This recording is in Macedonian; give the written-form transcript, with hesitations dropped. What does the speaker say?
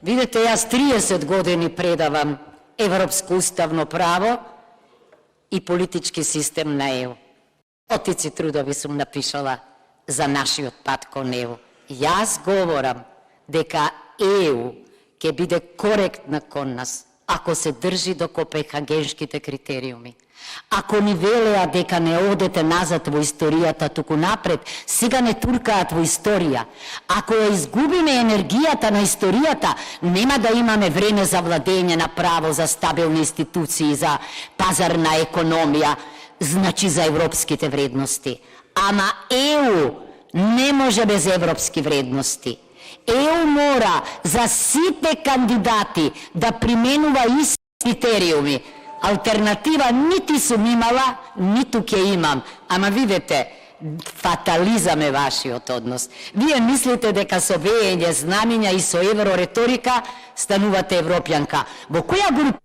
Видите, јас 30 години предавам европско уставно право и политички систем на ЕУ. Отици трудови сум напишала за нашиот пат кон ЕУ. Јас говорам дека ЕУ ќе биде коректна кон нас, ако се држи до копенхагенските критериуми. Ако ни велеа дека не одете назад во историјата, туку напред, сега не туркаат во историја. Ако ја изгубиме енергијата на историјата, нема да имаме време за владење на право, за стабилни институции, за пазарна економија, значи за европските вредности. Ама ЕУ не може без европски вредности. ЕУ мора за сите кандидати да применува исти критериуми. Алтернатива нити сум имала, ниту ќе имам. Ама видете, фатализам е вашиот однос. Вие мислите дека со веење знамиња и со еврориторика станувате европјанка. Во која група